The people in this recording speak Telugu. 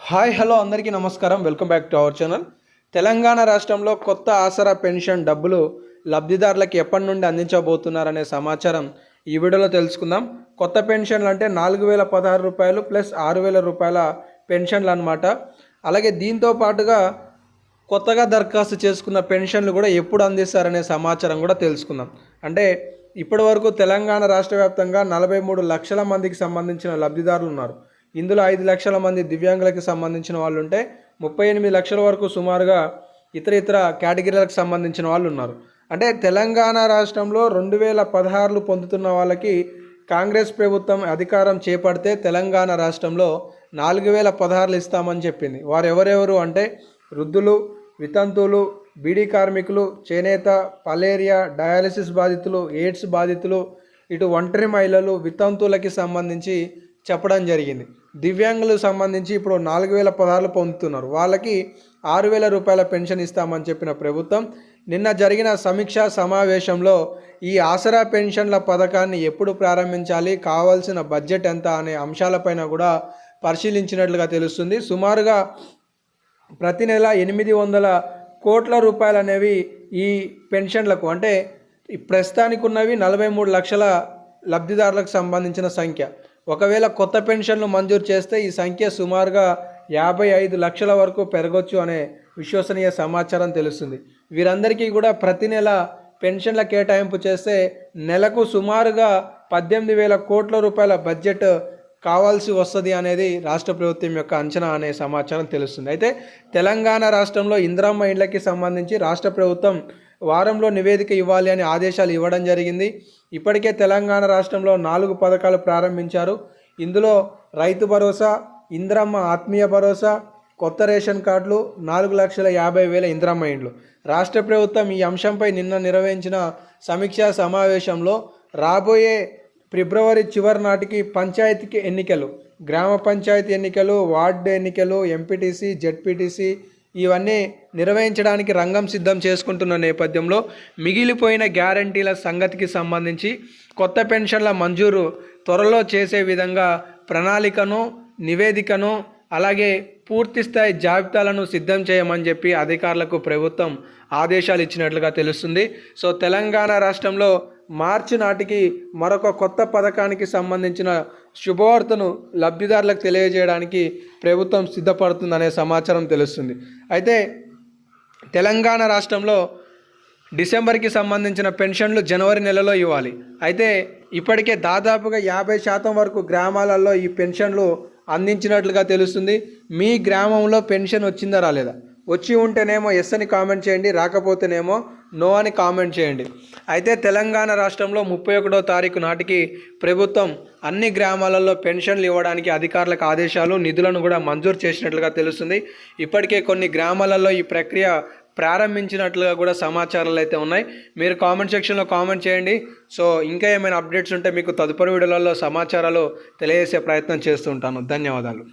హాయ్ హలో అందరికీ నమస్కారం. Welcome back to our channel. Telangana రాష్ట్రంలో కొత్త ఆసరా పెన్షన్ డబ్బులు లబ్ధిదారులకు ఎప్పటి నుండి అందించబోతున్నారనే సమాచారం ఈ వీడియోలో తెలుసుకుందాం. కొత్త పెన్షన్లు అంటే 4016 రూపాయలు ప్లస్ 6000 రూపాయల పెన్షన్లు అనమాట. అలాగే దీంతో పాటుగా కొత్తగా దరఖాస్తు చేసుకున్న పెన్షన్లు కూడా ఎప్పుడు అందిస్తారనే సమాచారం కూడా తెలుసుకుందాం. అంటే ఇప్పటి వరకు తెలంగాణ రాష్ట్ర వ్యాప్తంగా 43 లక్షల మందికి సంబంధించిన లబ్ధిదారులు ఉన్నారు. ఇందులో 5 లక్షల మంది దివ్యాంగులకు సంబంధించిన వాళ్ళు ఉంటే 38 లక్షల వరకు సుమారుగా ఇతర కేటగిరీలకు సంబంధించిన వాళ్ళు ఉన్నారు. అంటే తెలంగాణ రాష్ట్రంలో 2016 పొందుతున్న వాళ్ళకి కాంగ్రెస్ ప్రభుత్వం అధికారం చేపడితే తెలంగాణ రాష్ట్రంలో 4016 ఇస్తామని చెప్పింది. వారు ఎవరెవరు అంటే వృద్ధులు, వితంతువులు, బీడీ కార్మికులు, చేనేత, పలేరియా, డయాలసిస్ బాధితులు, ఎయిడ్స్ బాధితులు, ఇటు ఒంటరి మహిళలు, వితంతువులకి సంబంధించి చెప్పడం జరిగింది. దివ్యాంగులకు సంబంధించి ఇప్పుడు 4016 పొందుతున్నారు. వాళ్ళకి 6000 రూపాయల పెన్షన్ ఇస్తామని చెప్పిన ప్రభుత్వం నిన్న జరిగిన సమీక్షా సమావేశంలో ఈ ఆసరా పెన్షన్ల పథకాన్ని ఎప్పుడు ప్రారంభించాలి, కావాల్సిన బడ్జెట్ ఎంత అనే అంశాలపైన కూడా పరిశీలించినట్లుగా తెలుస్తుంది. సుమారుగా ప్రతి నెల 800 కోట్ల రూపాయలు అనేవి ఈ పెన్షన్లకు, అంటే ప్రస్తుతానికి ఉన్నవి 43 లక్షల లబ్ధిదారులకు సంబంధించిన సంఖ్య. ఒకవేళ కొత్త పెన్షన్లు మంజూరు చేస్తే ఈ సంఖ్య సుమారుగా 55 లక్షల వరకు పెరగవచ్చు అనే విశ్వసనీయ సమాచారం తెలుస్తుంది. వీరందరికీ కూడా ప్రతి నెల పెన్షన్ల కేటాయింపు చేస్తే నెలకు సుమారుగా 18,000 కోట్ల రూపాయల బడ్జెట్ కావాల్సి వస్తుంది అనేది రాష్ట్ర ప్రభుత్వం యొక్క అంచనా అనే సమాచారం తెలుస్తుంది. అయితే తెలంగాణ రాష్ట్రంలో ఇందిరమ్మ ఇండ్లకి సంబంధించి రాష్ట్ర ప్రభుత్వం వారంలో నివేదిక ఇవ్వాలి అని ఆదేశాలు ఇవ్వడం జరిగింది. ఇప్పటికే తెలంగాణ రాష్ట్రంలో 4 పథకాలు ప్రారంభించారు. ఇందులో రైతు భరోసా, ఇందిరమ్మ ఆత్మీయ భరోసా, కొత్త రేషన్ కార్డులు, 4,50,000 ఇందిరమ్మ ఇండ్లు. రాష్ట్ర ప్రభుత్వం ఈ అంశంపై నిన్న నిర్వహించిన సమీక్షా సమావేశంలో రాబోయే ఫిబ్రవరి చివరి నాటికి పంచాయతీకి ఎన్నికలు, గ్రామ పంచాయతీ ఎన్నికలు, వార్డు ఎన్నికలు, ఎంపీటీసీ, జెడ్పీటీసీ ఇవన్నీ నిర్వహించడానికి రంగం సిద్ధం చేసుకుంటున్న నేపథ్యంలో మిగిలిపోయిన గ్యారంటీల సంగతికి సంబంధించి కొత్త పెన్షన్ల మంజూరు త్వరలో చేసే విధంగా ప్రణాళికను, నివేదికను, అలాగే పూర్తిస్థాయి జాబితాలను సిద్ధం చేయమని చెప్పి అధికారులకు ప్రభుత్వం ఆదేశాలు ఇచ్చినట్లుగా తెలుస్తుంది. సో తెలంగాణ రాష్ట్రంలో మార్చి నాటికి మరొక కొత్త పథకానికి సంబంధించిన శుభవార్తను లబ్ధిదారులకు తెలియజేయడానికి ప్రభుత్వం సిద్ధపడుతుందనే సమాచారం తెలుస్తుంది. అయితే తెలంగాణ రాష్ట్రంలో డిసెంబర్కి సంబంధించిన పెన్షన్లు జనవరి నెలలో ఇవ్వాలి. అయితే ఇప్పటికే దాదాపుగా 50% వరకు గ్రామాలలో ఈ పెన్షన్లు అందించినట్లుగా తెలుస్తుంది. మీ గ్రామంలో పెన్షన్ వచ్చిందా రాలేదా? వచ్చి ఉంటేనేమో ఎస్ అని కామెంట్ చేయండి, రాకపోతేనేమో నో అని కామెంట్ చేయండి. అయితే తెలంగాణ రాష్ట్రంలో 31వ తారీఖు నాటికి ప్రభుత్వం అన్ని గ్రామాలలో పెన్షన్లు ఇవ్వడానికి అధికారులకు ఆదేశాలు, నిధులను కూడా మంజూరు చేసినట్లుగా తెలుస్తుంది. ఇప్పటికే కొన్ని గ్రామాలలో ఈ ప్రక్రియ ప్రారంభించినట్లుగా కూడా సమాచారాలు అయితే ఉన్నాయి. మీరు కామెంట్ సెక్షన్లో కామెంట్ చేయండి. సో ఇంకా ఏమైనా అప్డేట్స్ ఉంటే మీకు తదుపరి వీడియోలలో సమాచారాలు తెలియజేసే ప్రయత్నం చేస్తూ ఉంటాను. ధన్యవాదాలు.